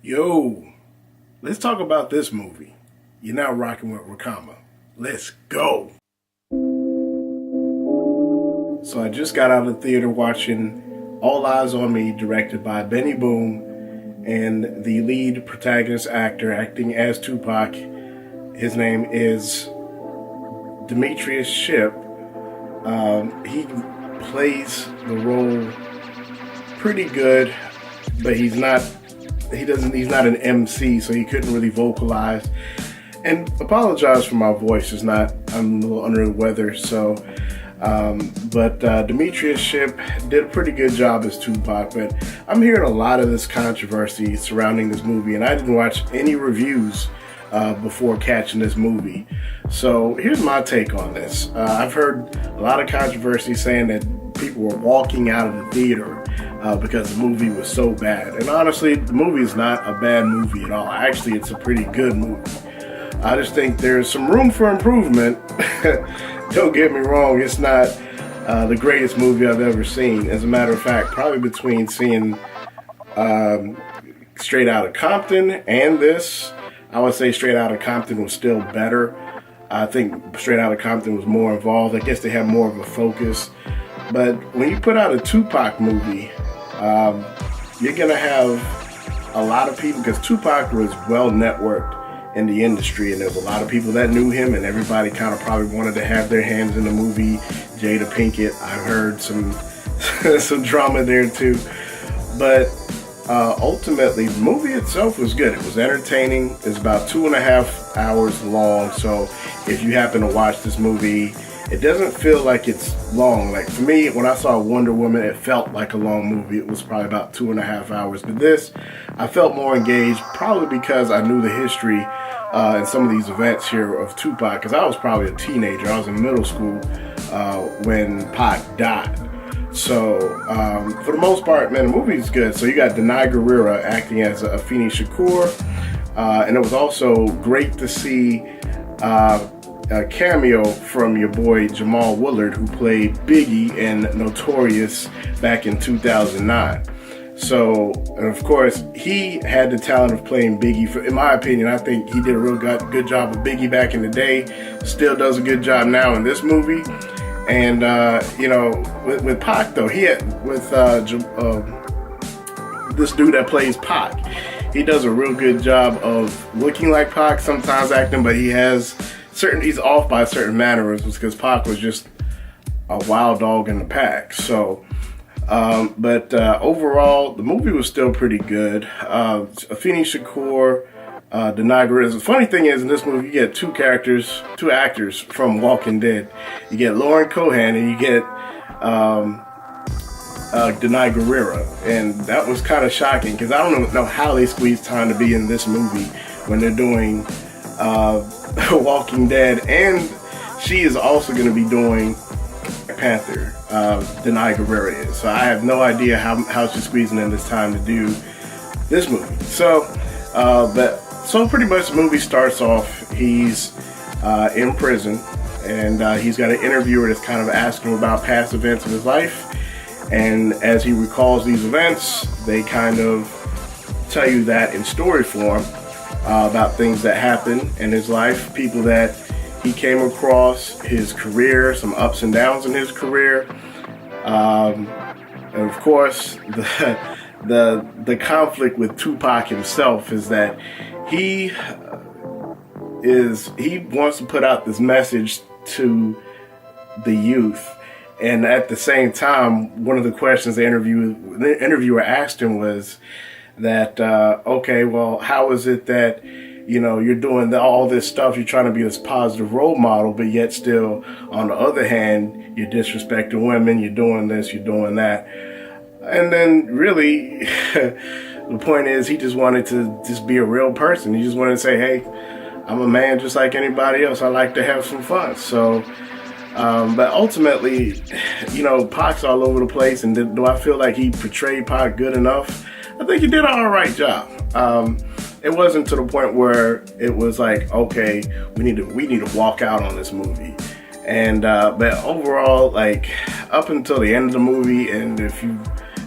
Yo, let's talk about this movie. You're now rocking with Rakama. Let's go. So I just got out of the theater watching All Eyez on Me, directed by Benny Boom, and the lead protagonist actor acting as Tupac. His name is Demetrius Shipp. He plays the role pretty good, but he's not an MC, so he couldn't really vocalize. And apologize for my voice, I'm a little under the weather, so but Demetrius Shipp did a pretty good job as Tupac. But I'm hearing a lot of this controversy surrounding this movie, and I didn't watch any reviews before catching this movie. So here's my take on this. I've heard a lot of controversy saying that people were walking out of the theater because the movie was so bad. And honestly, the movie is not a bad movie at all. Actually, it's a pretty good movie. I just think there's some room for improvement. Don't get me wrong, it's not the greatest movie I've ever seen. As a matter of fact, probably between seeing Straight Outta Compton and this, I would say Straight Outta Compton was still better. I think Straight Outta Compton was more involved. I guess they had more of a focus. But when you put out a Tupac movie, you're going to have a lot of people, because Tupac was well networked in the industry, and there was a lot of people that knew him, and everybody kind of probably wanted to have their hands in the movie. Jada Pinkett, I've heard some some drama there too. But ultimately, the movie itself was good. It was entertaining. It's about 2.5 hours long, so if you happen to watch this movie, it doesn't feel like it's long. Like for me, when I saw Wonder Woman, it felt like a long movie. It was probably about 2.5 hours. But this, I felt more engaged, probably because I knew the history and some of these events here of Tupac, because I was probably a teenager. I was in middle school when Pac died. So for the most part, man, the movie is good. So you got Denai Guerrera acting as Afeni Shakur, and it was also great to see a cameo from your boy Jamal Willard, who played Biggie in Notorious back in 2009. So, and of course, he had the talent of playing Biggie. In my opinion, I think he did a real good job of Biggie back in the day. Still does a good job now in this movie. And with Pac though, he had with this dude that plays Pac, he does a real good job of looking like Pac, sometimes acting, but he's off by certain mannerisms, because Pac was just a wild dog in the pack. So, but overall, the movie was still pretty good. Afeni Shakur, Denai Guerrera. The funny thing is, in this movie, you get two actors from Walking Dead. You get Lauren Cohan and you get Denai Guerrera, and that was kind of shocking, because I don't know how they squeezed time to be in this movie when they're doing Walking Dead, and she is also going to be doing Panther. Denai Guerrera is. So I have no idea how she's squeezing in this time to do this movie. So, so pretty much the movie starts off, he's in prison, and he's got an interviewer that's kind of asking him about past events of his life. And as he recalls these events, they kind of tell you that in story form about things that happened in his life, people that he came across, his career, some ups and downs in his career. And of course, the conflict with Tupac himself is that he wants to put out this message to the youth, and at the same time, one of the questions the interviewer asked him was that, okay, well, how is it that you're doing all this stuff, you're trying to be this positive role model, but yet still, on the other hand, you're disrespecting women, you're doing this, you're doing that. And then really, the point is, he just wanted to just be a real person. He just wanted to say, hey, I'm a man just like anybody else. I like to have some fun. So, but ultimately, Pac's all over the place. And do I feel like he portrayed Pac good enough? I think he did an all right job. It wasn't to the point where it was like, okay, we need to walk out on this movie. And but overall, like up until the end of the movie, and if you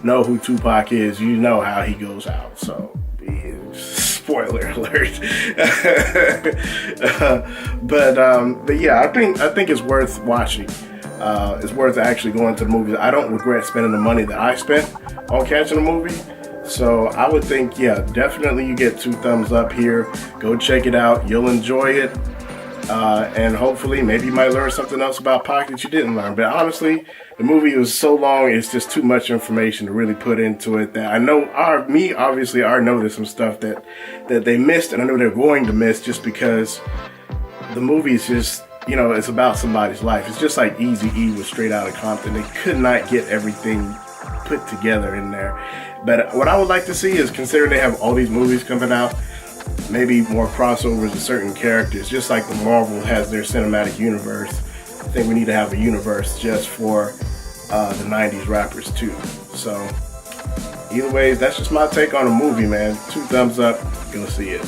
know who Tupac is, you know how he goes out. So Spoiler alert. But yeah, I think it's worth watching. It's worth actually going to the movies. I don't regret spending the money that I spent on catching a movie. So I would think, yeah, definitely you get 2 thumbs up here. Go check it out. You'll enjoy it. And hopefully maybe you might learn something else about Pocket that you didn't learn. But honestly, the movie was so long, it's just too much information to really put into it that I know, obviously I know there's some stuff that they missed, and I know they're going to miss just because the movie is just, you know, it's about somebody's life. It's just like Eazy-E was Straight Outta Compton. They could not get everything put together in there. But what I would like to see is, considering they have all these movies coming out, maybe more crossovers of certain characters, just like the Marvel has their cinematic universe. I think we need to have a universe just for the 90s rappers too. So either way, that's just my take on a movie, man. 2 thumbs up, go see it.